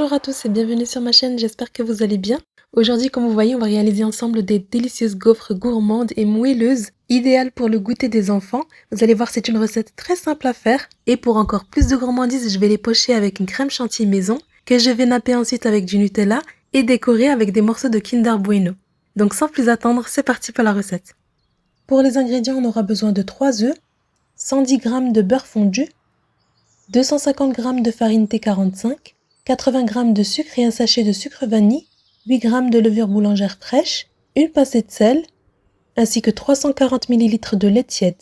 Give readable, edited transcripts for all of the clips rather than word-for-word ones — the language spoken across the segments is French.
Bonjour à tous et bienvenue sur ma chaîne, j'espère que vous allez bien. Aujourd'hui, comme vous voyez, on va réaliser ensemble des délicieuses gaufres gourmandes et moelleuses, idéales pour le goûter des enfants. Vous allez voir, c'est une recette très simple à faire. Et pour encore plus de gourmandise, je vais les pocher avec une crème chantilly maison, que je vais napper ensuite avec du Nutella et décorer avec des morceaux de Kinder Bueno. Donc sans plus attendre, c'est parti pour la recette. Pour les ingrédients, on aura besoin de 3 œufs, 110 g de beurre fondu, 250 g de farine T45, 80 g de sucre et un sachet de sucre vanille, 8 g de levure boulangère fraîche, une pincée de sel, ainsi que 340 ml de lait tiède.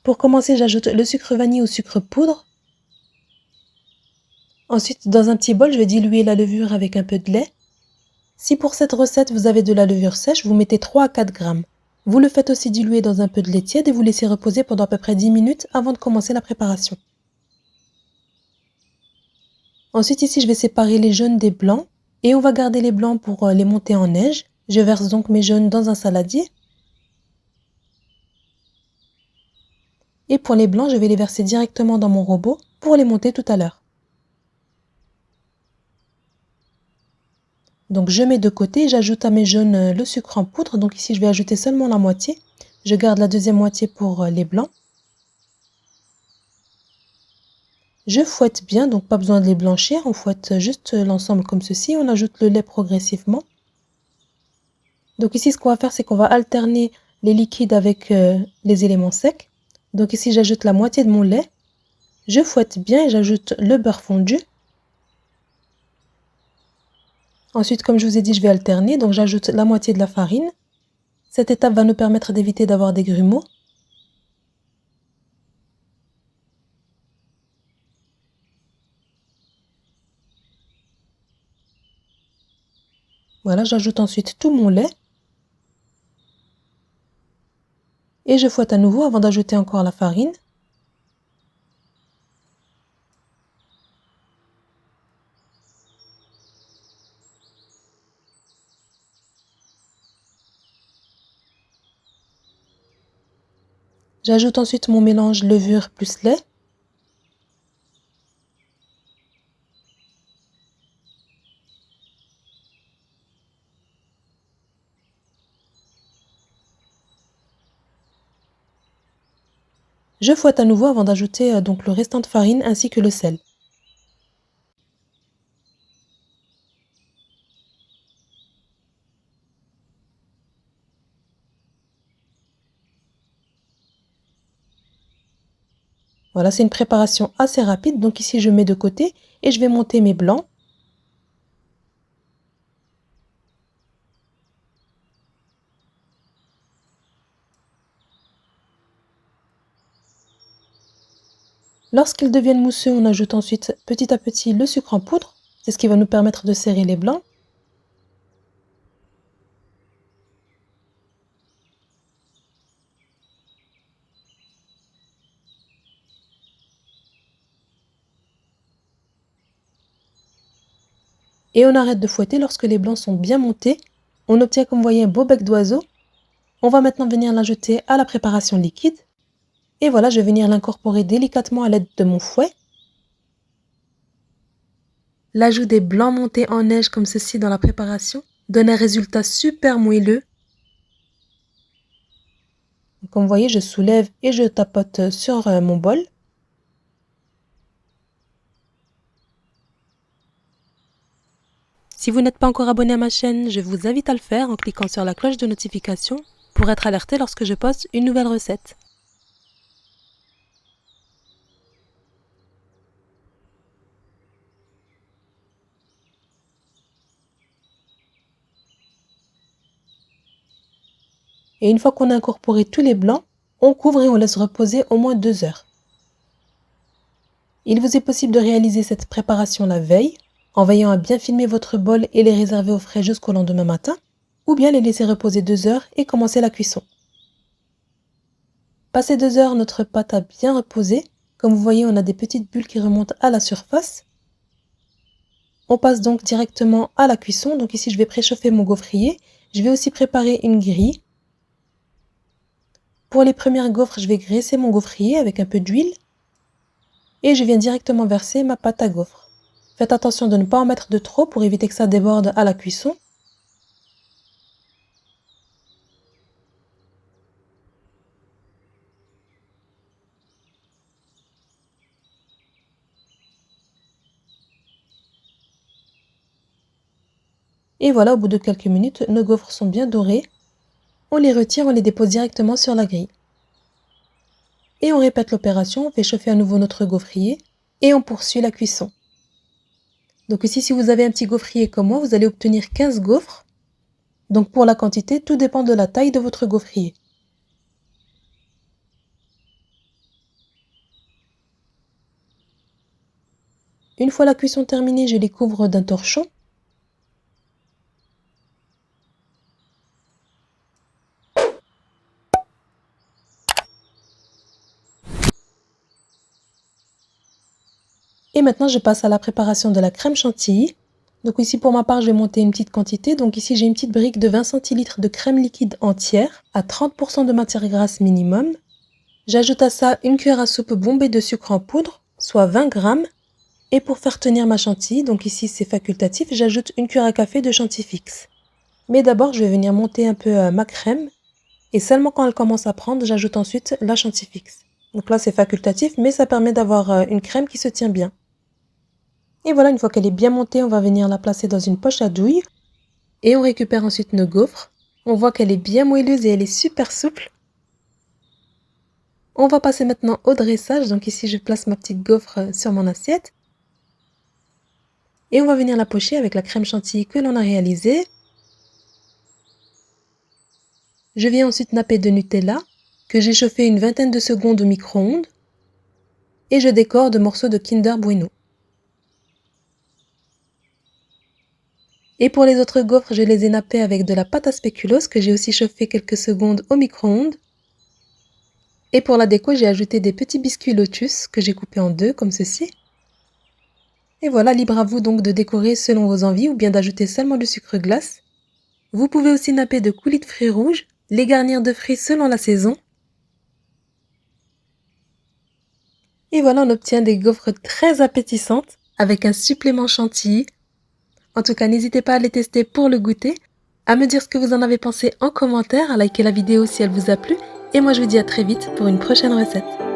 Pour commencer, j'ajoute le sucre vanille au sucre poudre. Ensuite, dans un petit bol, je vais diluer la levure avec un peu de lait. Si pour cette recette, vous avez de la levure sèche, vous mettez 3 à 4 g. Vous le faites aussi diluer dans un peu de lait tiède et vous laissez reposer pendant à peu près 10 minutes avant de commencer la préparation. Ensuite, ici, je vais séparer les jaunes des blancs et on va garder les blancs pour les monter en neige. Je verse donc mes jaunes dans un saladier. Et pour les blancs, je vais les verser directement dans mon robot pour les monter tout à l'heure. Donc je mets de côté, j'ajoute à mes jaunes le sucre en poudre. Donc ici, je vais ajouter seulement la moitié. Je garde la deuxième moitié pour les blancs. Je fouette bien, donc pas besoin de les blanchir. On fouette juste l'ensemble comme ceci. On ajoute le lait progressivement. Donc ici, ce qu'on va faire, c'est qu'on va alterner les liquides avec les éléments secs. Donc ici, j'ajoute la moitié de mon lait. Je fouette bien et j'ajoute le beurre fondu. Ensuite, comme je vous ai dit, je vais alterner. Donc j'ajoute la moitié de la farine. Cette étape va nous permettre d'éviter d'avoir des grumeaux. Voilà, j'ajoute ensuite tout mon lait. Et je fouette à nouveau avant d'ajouter encore la farine. J'ajoute ensuite mon mélange levure plus lait. Je fouette à nouveau avant d'ajouter donc le restant de farine ainsi que le sel. Voilà, c'est une préparation assez rapide. Donc ici, je mets de côté et je vais monter mes blancs. Lorsqu'ils deviennent mousseux, on ajoute ensuite petit à petit le sucre en poudre. C'est ce qui va nous permettre de serrer les blancs. Et on arrête de fouetter lorsque les blancs sont bien montés. On obtient, comme vous voyez, un beau bec d'oiseau. On va maintenant venir l'ajouter à la préparation liquide. Et voilà, je vais venir l'incorporer délicatement à l'aide de mon fouet. L'ajout des blancs montés en neige comme ceci dans la préparation donne un résultat super moelleux. Comme vous voyez, je soulève et je tapote sur mon bol. Si vous n'êtes pas encore abonné à ma chaîne, je vous invite à le faire en cliquant sur la cloche de notification pour être alerté lorsque je poste une nouvelle recette. Et une fois qu'on a incorporé tous les blancs, on couvre et on laisse reposer au moins 2 heures. Il vous est possible de réaliser cette préparation la veille, en veillant à bien filmer votre bol et les réserver au frais jusqu'au lendemain matin, ou bien les laisser reposer 2 heures et commencer la cuisson. Passé 2 heures, notre pâte a bien reposé. Comme vous voyez, on a des petites bulles qui remontent à la surface. On passe donc directement à la cuisson. Donc ici, je vais préchauffer mon gaufrier. Je vais aussi préparer une grille. Pour les premières gaufres, je vais graisser mon gaufrier avec un peu d'huile. Et je viens directement verser ma pâte à gaufres. Faites attention de ne pas en mettre de trop pour éviter que ça déborde à la cuisson. Et voilà, au bout de quelques minutes, nos gaufres sont bien dorés. On les retire, on les dépose directement sur la grille. Et on répète l'opération, on fait chauffer à nouveau notre gaufrier et on poursuit la cuisson. Donc ici, si vous avez un petit gaufrier comme moi, vous allez obtenir 15 gaufres. Donc pour la quantité, tout dépend de la taille de votre gaufrier. Une fois la cuisson terminée, je les couvre d'un torchon. Et maintenant, je passe à la préparation de la crème chantilly. Donc ici, pour ma part, je vais monter une petite quantité. Donc ici, j'ai une petite brique de 20 centilitres de crème liquide entière à 30% de matière grasse minimum. J'ajoute à ça une cuillère à soupe bombée de sucre en poudre, soit 20 grammes. Et pour faire tenir ma chantilly, donc ici c'est facultatif, j'ajoute une cuillère à café de chantilly fixe. Mais d'abord, je vais venir monter un peu ma crème. Et seulement quand elle commence à prendre, j'ajoute ensuite la chantilly fixe. Donc là, c'est facultatif, mais ça permet d'avoir une crème qui se tient bien. Et voilà, une fois qu'elle est bien montée, on va venir la placer dans une poche à douille. Et on récupère ensuite nos gaufres. On voit qu'elle est bien moelleuse et elle est super souple. On va passer maintenant au dressage. Donc ici, je place ma petite gaufre sur mon assiette. Et on va venir la pocher avec la crème chantilly que l'on a réalisée. Je viens ensuite napper de Nutella, que j'ai chauffé une vingtaine de secondes au micro-ondes. Et je décore de morceaux de Kinder Bueno. Et pour les autres gaufres, je les ai nappées avec de la pâte à spéculoos que j'ai aussi chauffé quelques secondes au micro-ondes. Et pour la déco, j'ai ajouté des petits biscuits Lotus que j'ai coupés en deux comme ceci. Et voilà, libre à vous donc de décorer selon vos envies ou bien d'ajouter seulement du sucre glace. Vous pouvez aussi napper de coulis de fruits rouges, les garnir de fruits selon la saison. Et voilà, on obtient des gaufres très appétissantes avec un supplément chantilly. En tout cas, n'hésitez pas à les tester pour le goûter, à me dire ce que vous en avez pensé en commentaire, à liker la vidéo si elle vous a plu. Et moi, je vous dis à très vite pour une prochaine recette.